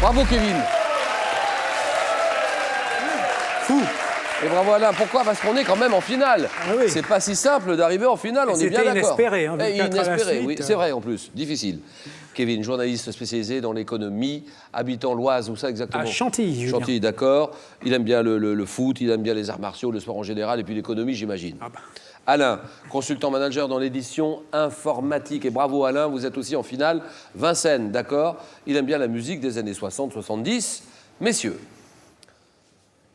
Bravo, Kevin. Fou. Et bravo Alain. Pourquoi? Parce qu'on est quand même en finale. Ah oui. C'est pas si simple d'arriver en finale, on est bien d'accord. Inespéré, hein, Et 24 à la inespéré, suite. oui, c'est vrai en plus, difficile. Kevin, journaliste spécialisé dans l'économie, habitant l'Oise, où ça exactement? À Chantilly, Julien. Chantilly, d'accord. Il aime bien le foot, il aime bien les arts martiaux, le sport en général, et puis l'économie, j'imagine. Ah bah. Alain, consultant manager dans l'édition informatique. Et bravo Alain, vous êtes aussi en finale. Vincennes, d'accord. Il aime bien la musique des années 60-70. Messieurs,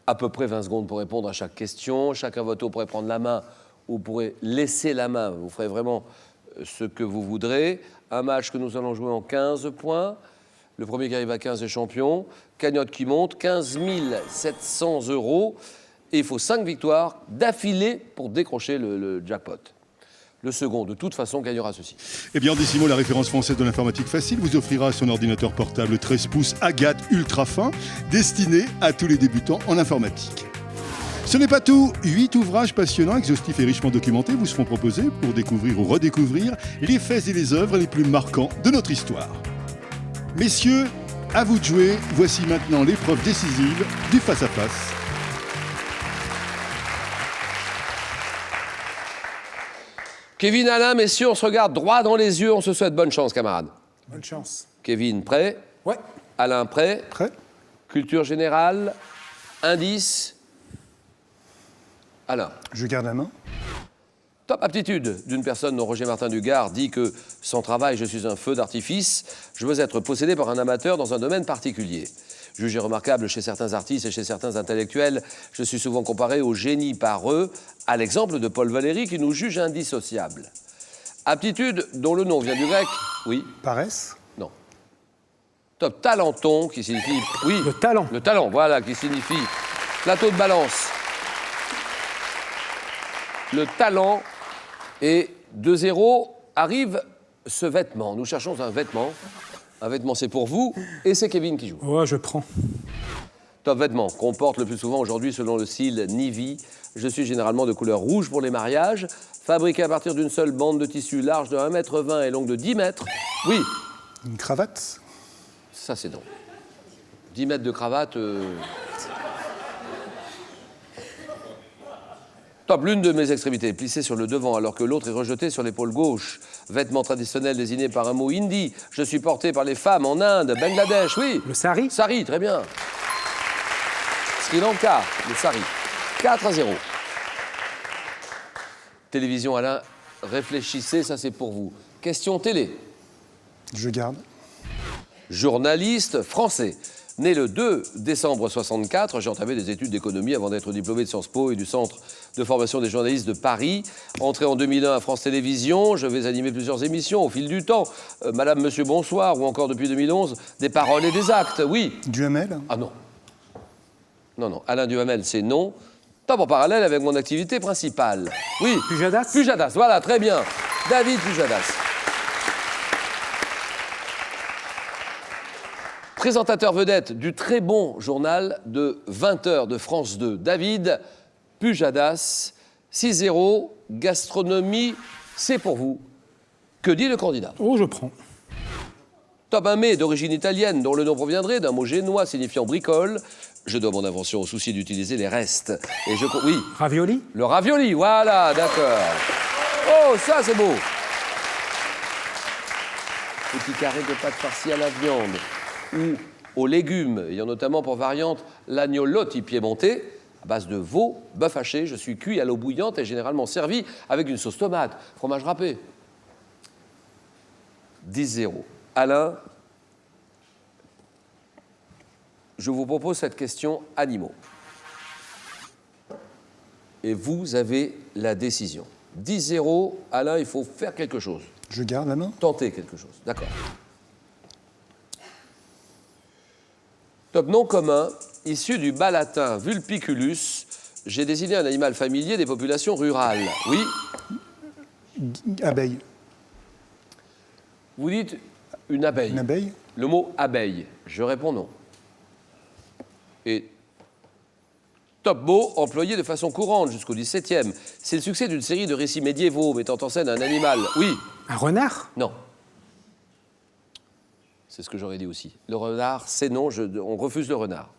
à peu près 20 secondes pour répondre à chaque question. Chacun votre tour pourrait prendre la main ou pourrez laisser la main. Vous ferez vraiment ce que vous voudrez. Un match que nous allons jouer en 15 points. Le premier qui arrive à 15 est champion. Cagnotte qui monte, 15 700 €. Et il faut 5 victoires d'affilée pour décrocher le jackpot. Le second, de toute façon, gagnera ceci. Eh bien, Décimo, la référence française de l'informatique facile, vous offrira son ordinateur portable 13 pouces Agathe ultra fin, destiné à tous les débutants en informatique. Ce n'est pas tout. 8 ouvrages passionnants, exhaustifs et richement documentés vous seront proposés pour découvrir ou redécouvrir les faits et les œuvres les plus marquants de notre histoire. Messieurs, à vous de jouer. Voici maintenant l'épreuve décisive du face-à-face. Kevin, Alain, messieurs, on se regarde droit dans les yeux, on se souhaite bonne chance, camarades. Bonne chance. Kevin, prêt? Ouais. Alain, prêt? Prêt. Culture générale, indice. Alain. Je garde la main. Top aptitude d'une personne dont Roger Martin du Gard dit que sans travail, je suis un feu d'artifice. Je veux être possédé par un amateur dans un domaine particulier. Jugé remarquable chez certains artistes et chez certains intellectuels, je suis souvent comparé au génie par eux, à l'exemple de Paul Valéry qui nous juge indissociables. Aptitude dont le nom vient du grec, oui. Paresse. Non. Top talenton qui signifie, oui. Le talent. Le talent, voilà, qui signifie plateau de balance. Le talent. Et 2-0 arrive ce vêtement. Nous cherchons un vêtement. Un vêtement, c'est pour vous. Et c'est Kevin qui joue. Ouais, je prends. Top vêtement qu'on porte le plus souvent aujourd'hui selon le style Nivea. Je suis généralement de couleur rouge pour les mariages. Fabriqué à partir d'une seule bande de tissu large de 1,20 m et longue de 10 mètres. Oui. Une cravate. Ça, c'est non. 10 mètres de cravate. Top, l'une de mes extrémités est plissée sur le devant alors que l'autre est rejetée sur l'épaule gauche. Vêtement traditionnel désigné par un mot hindi. Je suis porté par les femmes en Inde, Bangladesh, oui. Le sari. Sari, très bien. Sri Lanka, le sari. 4-0. Télévision, Alain, réfléchissez, ça c'est pour vous. Question télé. Je garde. Journaliste français. Né le 2 décembre 64, j'ai entamé des études d'économie avant d'être diplômé de Sciences Po et du Centre de formation des journalistes de Paris. Entré en 2001 à France Télévisions, je vais animer plusieurs émissions au fil du temps. Madame, Monsieur, bonsoir, ou encore depuis 2011, des paroles et des actes, oui. Duhamel. Ah non. Non, non. Alain Duhamel, c'est non. Top en parallèle avec mon activité principale. Oui. Pujadas. Pujadas, voilà, très bien. David Pujadas. Présentateur vedette du très bon journal de 20h de France 2. David Pujadas, 6-0, gastronomie, c'est pour vous. Que dit le candidat? Oh, je prends. Top, un mets d'origine italienne dont le nom proviendrait d'un mot génois signifiant bricole. Je dois mon invention au souci d'utiliser les restes. Et je... Oui. Ravioli. Le ravioli, voilà, d'accord. Oh, ça c'est beau. Petit carré de pâte farcie à la viande ou aux légumes, ayant notamment pour variante l'agnolotti piémontais, à base de veau, bœuf haché. Je suis cuit à l'eau bouillante et généralement servi avec une sauce tomate, fromage râpé. 10-0. Alain, je vous propose cette question animaux. Et vous avez la décision. 10-0, Alain, il faut faire quelque chose. Je garde la main. Tenter quelque chose, d'accord. Top, nom commun, issu du bas latin vulpiculus. J'ai désigné un animal familier des populations rurales. Oui? Abeille. Vous dites une abeille. Une abeille. Le mot abeille. Je réponds non. Et top mot employé de façon courante jusqu'au XVIIe. C'est le succès d'une série de récits médiévaux mettant en scène un animal. Oui? Un renard. Non. C'est ce que j'aurais dit aussi. Le renard, c'est non, on refuse le renard.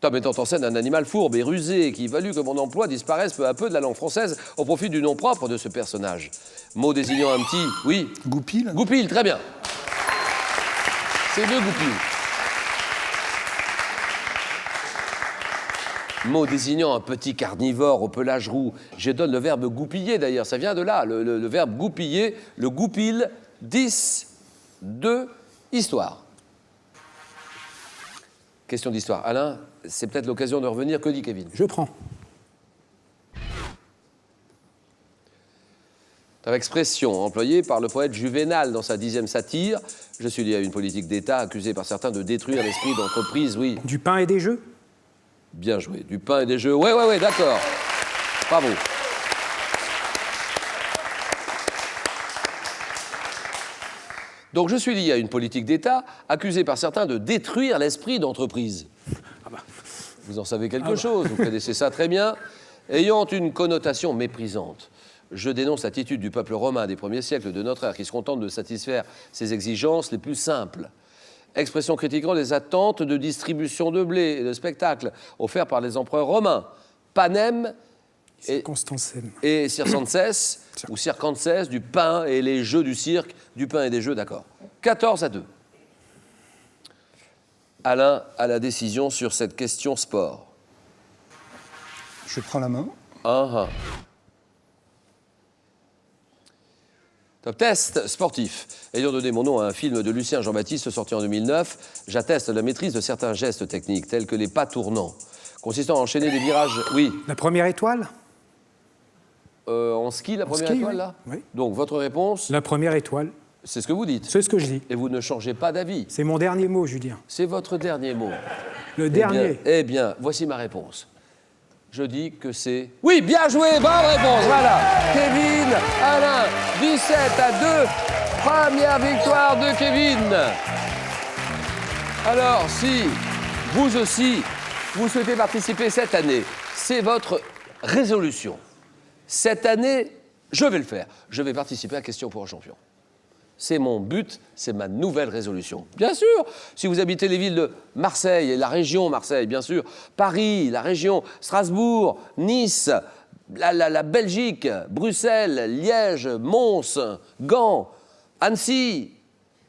Tom étant en scène un animal fourbe et rusé qui valut que mon emploi disparaisse peu à peu de la langue française au profit du nom propre de ce personnage. Mot désignant un petit... Oui. Goupil. Goupil, très bien. C'est deux goupils. Mot désignant un petit carnivore au pelage roux. Je donne le verbe goupiller d'ailleurs, ça vient de là, le verbe goupiller, le goupil, 10, 2, histoire. Question d'histoire. Alain, c'est peut-être l'occasion de revenir. Que dit Kevin? Je prends. Expression employée par le poète Juvénal dans sa 10e satire. Je suis lié à une politique d'État accusée par certains de détruire l'esprit d'entreprise, oui. Du pain et des jeux. Bien joué. Du pain et des jeux. Ouais, d'accord. Bravo. Donc je suis lié à une politique d'État accusée par certains de détruire l'esprit d'entreprise. Vous en savez quelque chose, vous connaissez ça très bien. Ayant une connotation méprisante, je dénonce l'attitude du peuple romain des premiers siècles de notre ère qui se contente de satisfaire ses exigences les plus simples. Expression critiquant les attentes de distribution de blé et de spectacles offerts par les empereurs romains. Panem et circenses, ou circenses, du pain et les jeux du cirque, du pain et des jeux, d'accord. 14-2. Alain a la décision sur cette question sport. Je prends la main. Top test sportif. Ayant donné mon nom à un film de Lucien Jean-Baptiste sorti en 2009, j'atteste la maîtrise de certains gestes techniques, tels que les pas tournants, consistant à enchaîner des virages... Oui. La première étoile. En ski, la première étoile, oui. là? Oui. Donc, votre réponse, La première étoile. c'est ce que vous dites. C'est ce que je dis. Et vous ne changez pas d'avis. C'est mon dernier mot, Julien. C'est votre dernier mot. Le dernier. Eh bien, voici ma réponse. Je dis que c'est... Oui, bien joué, bonne réponse, voilà. Kevin, Alain, 17-2, première victoire de Kevin. Alors, si vous aussi, vous souhaitez participer cette année, c'est votre résolution. Cette année, je vais le faire. Je vais participer à Question pour un champion. C'est mon but, c'est ma nouvelle résolution. Bien sûr, si vous habitez les villes de Marseille et la région Marseille, bien sûr, Paris, la région, Strasbourg, Nice, la Belgique, Bruxelles, Liège, Mons, Gand, Annecy,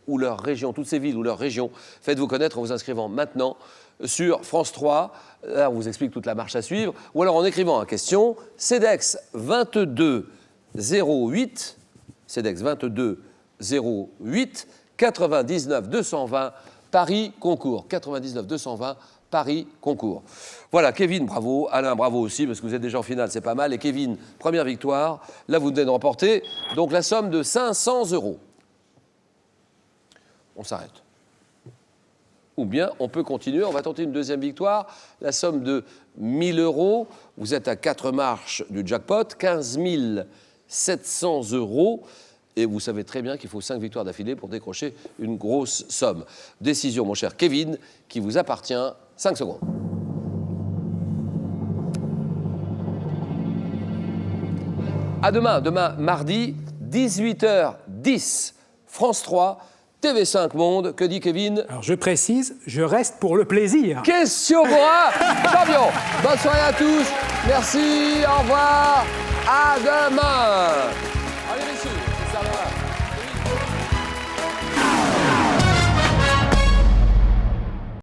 ou leur région, toutes ces villes ou leur région, faites-vous connaître en vous inscrivant maintenant sur France 3. Là, on vous explique toute la marche à suivre. Ou alors en écrivant en question CEDEX 22 08, CEDEX 22 08 99 220 Paris Concours. 99 220 Paris Concours. Voilà, Kevin, bravo. Alain, bravo aussi, parce que vous êtes déjà en finale, c'est pas mal. Et Kevin, première victoire. Là, vous venez de remporter donc la somme de 500 €. On s'arrête. Ou bien, on peut continuer, on va tenter une deuxième victoire. La somme de 1 000 €. Vous êtes à 4 marches du jackpot, 15 700 €. Et vous savez très bien qu'il faut 5 victoires d'affilée pour décrocher une grosse somme. Décision, mon cher Kevin, qui vous appartient. 5 secondes. À demain, mardi, 18h10, France 3, TV5 Monde. Que dit Kevin? Alors je précise, je reste pour le plaisir. Question pour un champion. Bonne soirée à tous. Merci, au revoir. À demain.